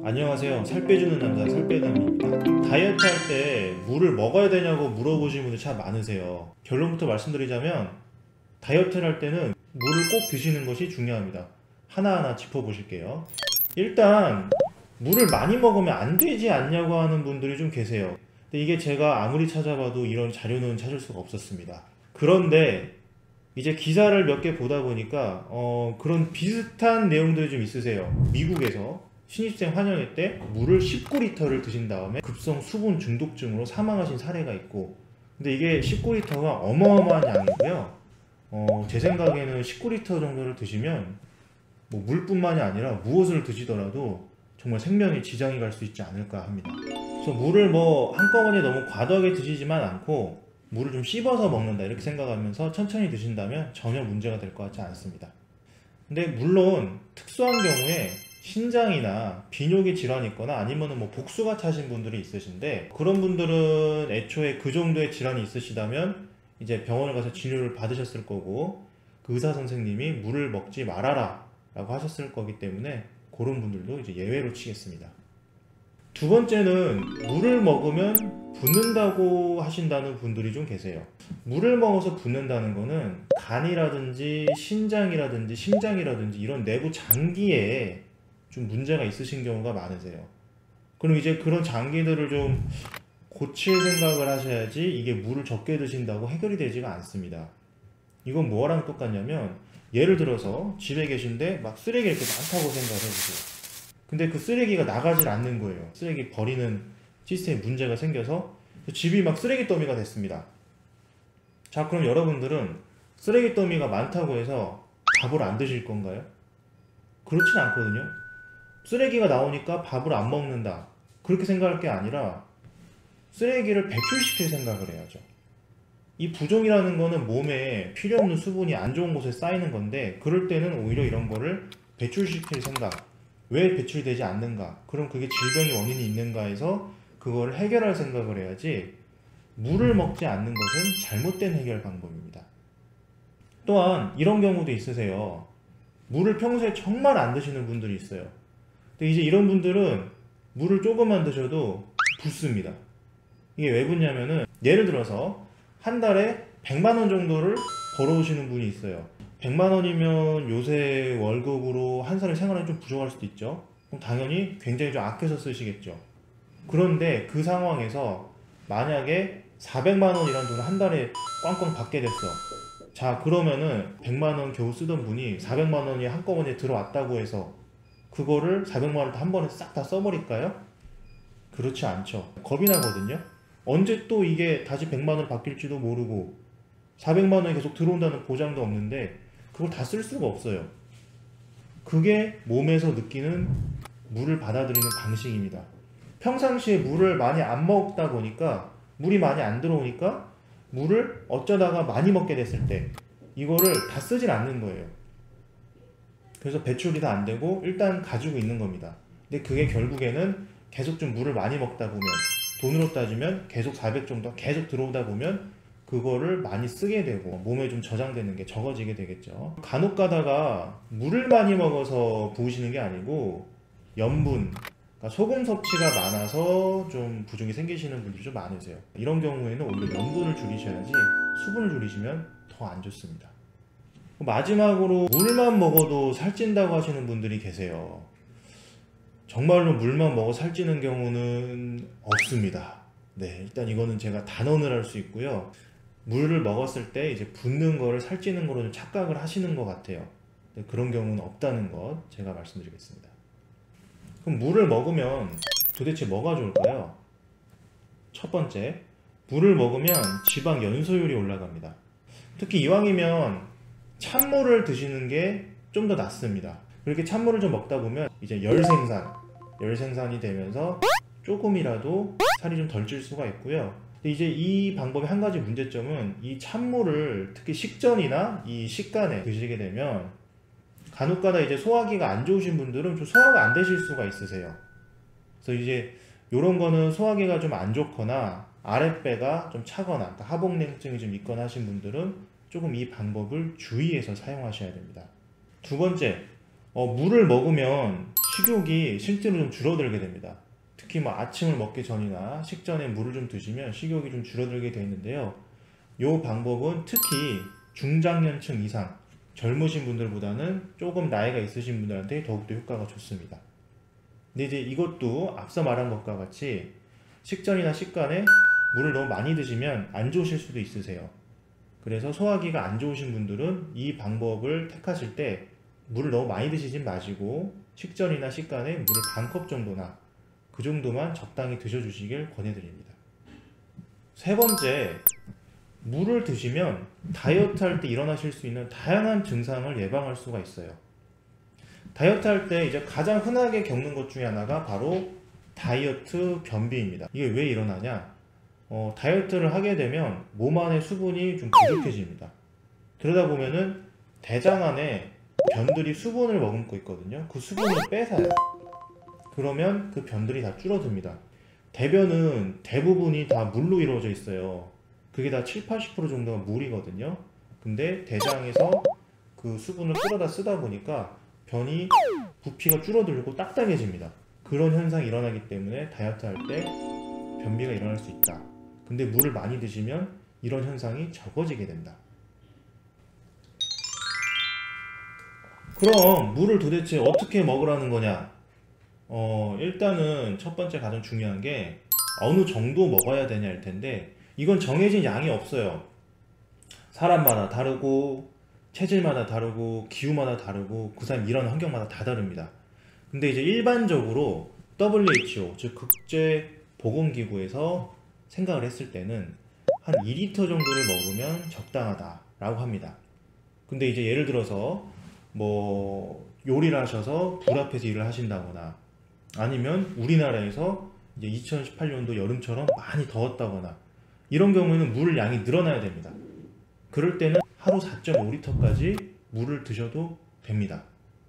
안녕하세요. 살 빼주는 남자 살빼남입니다. 다이어트 할 때 물을 먹어야 되냐고 물어보시는 분들 참 많으세요. 결론부터 말씀드리자면 다이어트를 할 때는 물을 꼭 드시는 것이 중요합니다. 하나하나 짚어보실게요. 일단 물을 많이 먹으면 안 되지 않냐고 하는 분들이 좀 계세요. 근데 이게 제가 아무리 찾아봐도 이런 자료는 찾을 수가 없었습니다. 그런데 이제 기사를 몇 개 보다 보니까 그런 비슷한 내용들이 좀 있으세요. 미국에서 신입생 환영회 때 물을 19리터를 드신 다음에 급성 수분 중독증으로 사망하신 사례가 있고, 근데 이게 19리터가 어마어마한 양이고요. 제 생각에는 19리터 정도를 드시면 뭐 물뿐만이 아니라 무엇을 드시더라도 정말 생명에 지장이 갈 수 있지 않을까 합니다. 그래서 물을 뭐 한꺼번에 너무 과도하게 드시지만 않고 물을 좀 씹어서 먹는다 이렇게 생각하면서 천천히 드신다면 전혀 문제가 될 것 같지 않습니다. 근데 물론 특수한 경우에 신장이나 비뇨기 질환이 있거나 아니면 뭐 복수가 차신 분들이 있으신데, 그런 분들은 애초에 그 정도의 질환이 있으시다면 이제 병원을 가서 진료를 받으셨을 거고 그 의사 선생님이 물을 먹지 말아라 라고 하셨을 거기 때문에 그런 분들도 이제 예외로 치겠습니다. 두 번째는 물을 먹으면 붓는다고 하신다는 분들이 좀 계세요. 물을 먹어서 붓는다는 거는 간이라든지 신장이라든지 심장이라든지 이런 내부 장기에 좀 문제가 있으신 경우가 많으세요. 그럼 이제 그런 장기들을 좀 고칠 생각을 하셔야지 이게 물을 적게 드신다고 해결이 되지가 않습니다. 이건 뭐랑 똑같냐면, 예를 들어서 집에 계신데 막 쓰레기 이렇게 많다고 생각을 해보세요. 근데 그 쓰레기가 나가질 않는 거예요. 쓰레기 버리는 시스템에 문제가 생겨서 집이 막 쓰레기 더미가 됐습니다. 자, 그럼 여러분들은 쓰레기 더미가 많다고 해서 밥을 안 드실 건가요? 그렇진 않거든요. 쓰레기가 나오니까 밥을 안 먹는다 그렇게 생각할 게 아니라 쓰레기를 배출시킬 생각을 해야죠. 이 부종이라는 거는 몸에 필요 없는 수분이 안 좋은 곳에 쌓이는 건데, 그럴 때는 오히려 이런 거를 배출시킬 생각, 왜 배출되지 않는가, 그럼 그게 질병의 원인이 있는가 해서 그걸 해결할 생각을 해야지, 물을 먹지 않는 것은 잘못된 해결 방법입니다. 또한 이런 경우도 있으세요. 물을 평소에 정말 안 드시는 분들이 있어요. 근데 이제 이런 분들은 물을 조금만 드셔도 붓습니다. 이게 왜 붓냐면은, 예를 들어서 한 달에 100만 원 정도를 벌어오시는 분이 있어요. 100만 원이면 요새 월급으로 한 살에 생활에 좀 부족할 수도 있죠. 그럼 당연히 굉장히 좀 아껴서 쓰시겠죠. 그런데 그 상황에서 만약에 400만 원이라는 돈을 한 달에 꽝꽝 받게 됐어. 자, 그러면은 100만 원 겨우 쓰던 분이 400만 원이 한꺼번에 들어왔다고 해서 그거를 400만 원을 한 번에 싹 다 써버릴까요? 그렇지 않죠. 겁이 나거든요. 언제 또 이게 다시 100만 원을 바뀔지도 모르고 400만 원이 계속 들어온다는 보장도 없는데 그걸 다 쓸 수가 없어요. 그게 몸에서 느끼는 물을 받아들이는 방식입니다. 평상시에 물을 많이 안 먹다 보니까, 물이 많이 안 들어오니까 물을 어쩌다가 많이 먹게 됐을 때 이거를 다 쓰질 않는 거예요. 그래서 배출이 다 안 되고 일단 가지고 있는 겁니다. 근데 그게 결국에는 계속 좀 물을 많이 먹다 보면, 돈으로 따지면 계속 400 정도 계속 들어오다 보면 그거를 많이 쓰게 되고 몸에 좀 저장되는 게 적어지게 되겠죠. 간혹 가다가 물을 많이 먹어서 부으시는 게 아니고 염분, 그러니까 소금 섭취가 많아서 좀 부종이 생기시는 분들이 좀 많으세요. 이런 경우에는 오히려 염분을 줄이셔야지 수분을 줄이시면 더 안 좋습니다. 마지막으로 물만 먹어도 살찐다고 하시는 분들이 계세요. 정말로 물만 먹어 살찌는 경우는 없습니다. 네, 일단 이거는 제가 단언을 할 수 있고요. 물을 먹었을 때 이제 붓는 거를 살찌는 거로 좀 착각을 하시는 것 같아요. 그런 경우는 없다는 것 제가 말씀드리겠습니다. 그럼 물을 먹으면 도대체 뭐가 좋을까요? 첫 번째, 물을 먹으면 지방 연소율이 올라갑니다. 특히 이왕이면 찬물을 드시는 게 좀 더 낫습니다. 그렇게 찬물을 좀 먹다 보면 이제 열생산이 되면서 조금이라도 살이 좀 덜 찔 수가 있고요. 근데 이제 이 방법의 한 가지 문제점은, 이 찬물을 특히 식전이나 이 식간에 드시게 되면 간혹가다 이제 소화기가 안 좋으신 분들은 좀 소화가 안 되실 수가 있으세요. 그래서 이제 이런 거는 소화기가 좀 안 좋거나 아랫배가 좀 차거나, 그러니까 하복냉증이 좀 있거나 하신 분들은 조금 이 방법을 주의해서 사용하셔야 됩니다. 두 번째, 물을 먹으면 식욕이 실제로 좀 줄어들게 됩니다. 특히 뭐 아침을 먹기 전이나 식전에 물을 좀 드시면 식욕이 좀 줄어들게 되어 있는데요. 이 방법은 특히 중장년층 이상 젊으신 분들보다는 조금 나이가 있으신 분들한테 더욱더 효과가 좋습니다. 근데 이제 이것도 앞서 말한 것과 같이 식전이나 식간에 물을 너무 많이 드시면 안 좋으실 수도 있으세요. 그래서 소화기가 안 좋으신 분들은 이 방법을 택하실 때 물을 너무 많이 드시진 마시고 식전이나 식간에 물을 반 컵 정도나 그 정도만 적당히 드셔주시길 권해드립니다. 세 번째, 물을 드시면 다이어트 할 때 일어나실 수 있는 다양한 증상을 예방할 수가 있어요. 다이어트 할 때 이제 가장 흔하게 겪는 것 중에 하나가 바로 다이어트 변비입니다. 이게 왜 일어나냐? 다이어트를 하게 되면 몸 안에 수분이 좀 부족해집니다. 그러다 보면은 대장 안에 변들이 수분을 머금고 있거든요. 그 수분을 뺏어요. 그러면 그 변들이 다 줄어듭니다. 대변은 대부분이 다 물로 이루어져 있어요. 그게 다 70~80% 정도가 물이거든요. 근데 대장에서 그 수분을 끌어다 쓰다 보니까 변이 부피가 줄어들고 딱딱해집니다. 그런 현상이 일어나기 때문에 다이어트 할 때 변비가 일어날 수 있다. 근데 물을 많이 드시면 이런 현상이 적어지게 된다. 그럼 물을 도대체 어떻게 먹으라는 거냐? 일단은 첫 번째 가장 중요한 게 어느 정도 먹어야 되냐일 텐데, 이건 정해진 양이 없어요. 사람마다 다르고 체질마다 다르고 기후마다 다르고 그 사람 일하는 환경마다 다 다릅니다. 근데 이제 일반적으로 WHO, 즉 국제보건기구에서 생각을 했을 때는 한 2리터 정도를 먹으면 적당하다라고 합니다. 근데 이제 예를 들어서 뭐 요리를 하셔서 불 앞에서 일을 하신다거나 아니면 우리나라에서 이제 2018년도 여름처럼 많이 더웠다거나 이런 경우에는 물 양이 늘어나야 됩니다. 그럴 때는 하루 4.5리터까지 물을 드셔도 됩니다.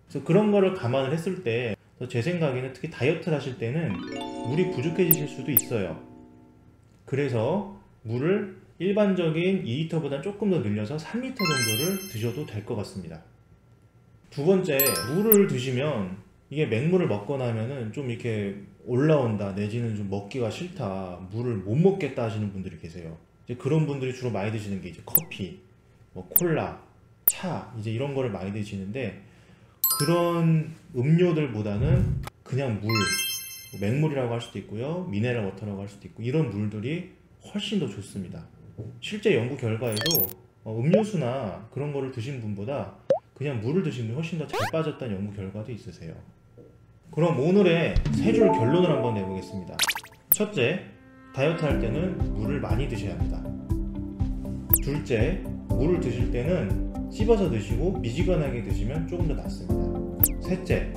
그래서 그런 거를 감안을 했을 때 제 생각에는 특히 다이어트를 하실 때는 물이 부족해지실 수도 있어요. 그래서 물을 일반적인 2리터보다 조금 더 늘려서 3리터 정도를 드셔도 될 것 같습니다. 두 번째, 물을 드시면 이게 맹물을 먹거나 하면은 좀 이렇게 올라온다 내지는 좀 먹기가 싫다, 물을 못 먹겠다 하시는 분들이 계세요. 이제 그런 분들이 주로 많이 드시는 게 이제 커피, 뭐 콜라, 차 이제 이런 거를 많이 드시는데, 그런 음료들보다는 그냥 물, 맹물이라고 할 수도 있고요, 미네랄 워터라고 할 수도 있고, 이런 물들이 훨씬 더 좋습니다. 실제 연구 결과에도 음료수나 그런 거를 드신 분보다 그냥 물을 드신 분이 훨씬 더 잘 빠졌다는 연구 결과도 있으세요. 그럼 오늘의 세 줄 결론을 한번 내보겠습니다. 첫째, 다이어트 할 때는 물을 많이 드셔야 합니다. 둘째, 물을 드실 때는 씹어서 드시고 미지근하게 드시면 조금 더 낫습니다. 셋째,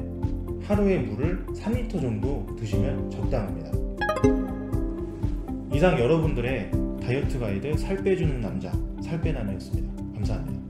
하루에 물을 3리터 정도 드시면 적당합니다. 이상 여러분들의 다이어트 가이드 살 빼주는 남자, 살빼남이었습니다. 감사합니다.